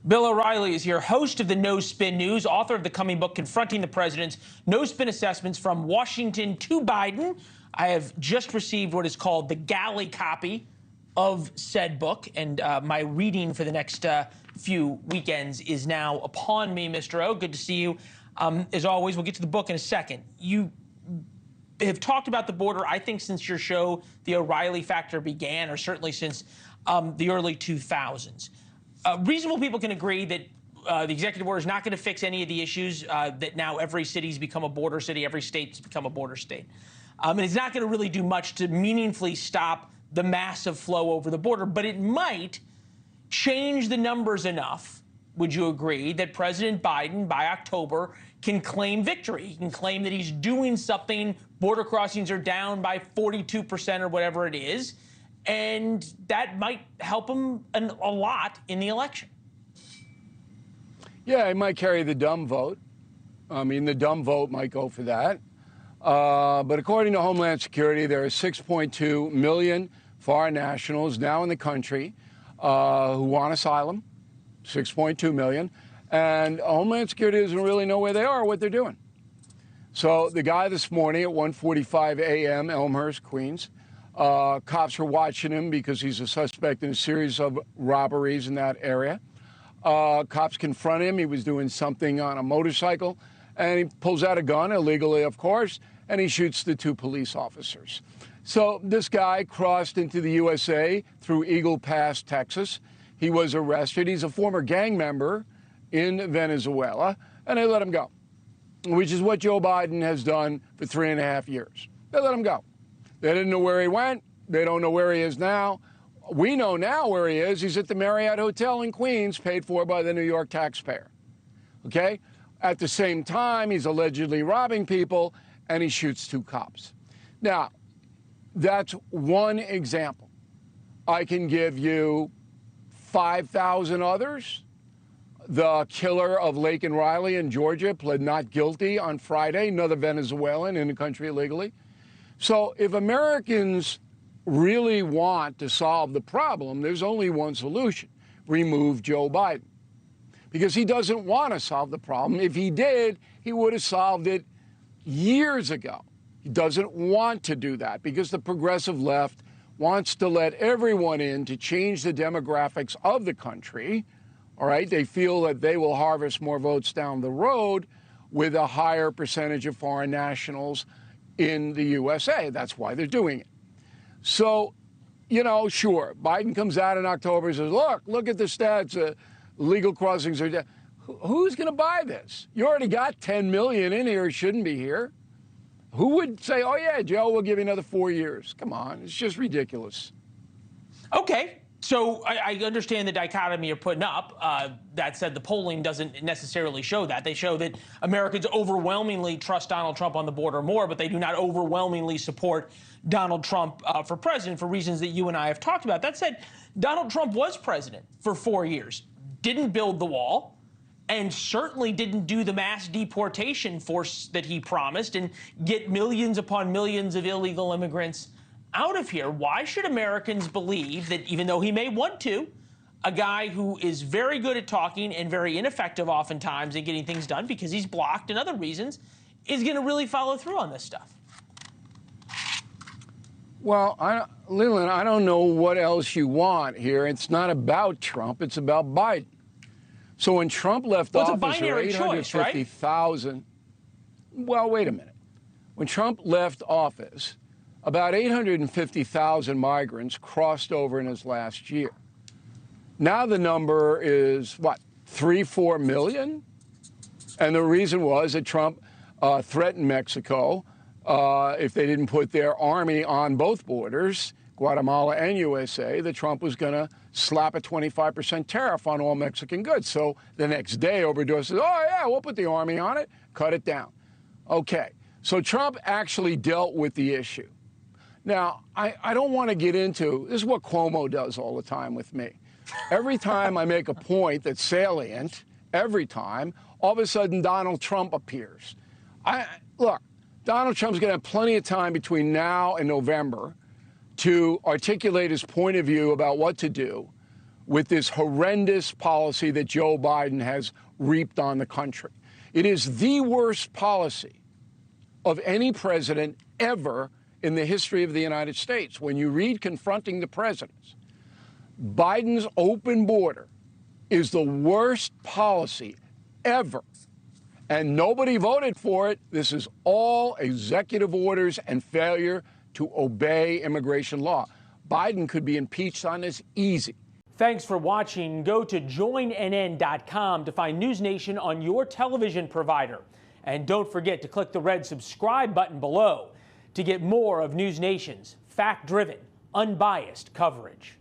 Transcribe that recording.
Bill O'Reilly is here, host of the No Spin News, author of the coming book, Confronting the President's No Spin Assessments from Washington to Biden. I have just received what is called the galley copy of said book, and my reading for the next few weekends is now upon me, Mr. O. Good to see you. As always, we'll get to the book in a second. You have talked about the border, I think, since your show, The O'Reilly Factor, began, or certainly since the early 2000s. Reasonable people can agree that the executive order is not going to fix any of the issues that now every city's become a border city, every state's become a border state. And it's not going to really do much to meaningfully stop the massive flow over the border, but it might change the numbers enough, would you agree, that President Biden, by October, can claim victory. He can claim that he's doing something. Border crossings are down by 42% or whatever it is. And that might help him a lot in the election. Yeah, he might carry the dumb vote. I mean, the dumb vote might go for that. But according to Homeland Security, there are 6.2 million foreign nationals now in the country who want asylum, 6.2 million. And Homeland Security doesn't really know where they are or what they're doing. So the guy this morning at 1:45 a.m., Elmhurst, Queens, cops were watching him because he's a suspect in a series of robberies in that area. Cops confront him. He was doing something on a motorcycle, and he pulls out a gun, illegally, of course, and he shoots the two police officers. So this guy crossed into the USA through Eagle Pass, Texas. He was arrested. He's a former gang member in Venezuela, and they let him go, which is what Joe Biden has done for 3.5 years. They let him go. They didn't know where he went. They don't know where he is now. We know now where he is. He's at the Marriott Hotel in Queens, paid for by the New York taxpayer. Okay? At the same time, he's allegedly robbing people, and he shoots two cops. Now, that's one example. I can give you 5,000 others. The killer of Lake and Riley in Georgia pled not guilty on Friday, another Venezuelan in the country illegally. So if Americans really want to solve the problem, there's only one solution: remove Joe Biden. Because he doesn't want to solve the problem. If he did, he would have solved it years ago. He doesn't want to do that because the progressive left wants to let everyone in to change the demographics of the country. All right, they feel that they will harvest more votes down the road with a higher percentage of foreign nationals in the USA. That's why they're doing it. So, you know, sure, Biden comes out in October and says, look at the stats, legal crossings are down. Who's going to buy this? You already got 10 million in here, shouldn't be here. Who would say, oh yeah, Joe, we'll give you another 4 years? Come on, it's just ridiculous. Okay. So I understand the dichotomy you're putting up. That said, the polling doesn't necessarily show that. They show that Americans overwhelmingly trust Donald Trump on the border more, but they do not overwhelmingly support Donald Trump for president for reasons that you and I have talked about. That said, Donald Trump was president for 4 years, didn't build the wall, and certainly didn't do the mass deportation force that he promised and get millions upon millions of illegal immigrants out of here. Why should Americans believe that, even though he may want to, a guy who is very good at talking and very ineffective oftentimes in getting things done because he's blocked and other reasons, is going to really follow through on this stuff? Well, Leland, I don't know what else you want here. It's not about Trump. It's about Biden. So when Trump left office, there were 850,000. Well, wait a minute. When Trump left office, about 850,000 migrants crossed over in his last year. Now the number is, what, 3-4 million? And the reason was that Trump threatened Mexico if they didn't put their army on both borders, Guatemala and USA, that Trump was going to slap a 25% tariff on all Mexican goods. So the next day, Obrador says, oh, yeah, we'll put the army on it, cut it down. Okay, so Trump actually dealt with the issue. Now, I don't want to get into, this is what Cuomo does all the time with me. Every time I make a point that's salient, every time, all of a sudden Donald Trump appears. Look, Donald Trump's going to have plenty of time between now and November to articulate his point of view about what to do with this horrendous policy that Joe Biden has reaped on the country. It is the worst policy of any president ever in the history of the United States. When you read Confronting the Presidents, Biden's open border is the worst policy ever. And nobody voted for it. This is all executive orders and failure to obey immigration law. Biden could be impeached on this easy. Thanks for watching. Go to joinnn.com to find NewsNation on your television provider. And don't forget to click the red subscribe button below to get more of NewsNation's fact-driven, unbiased coverage.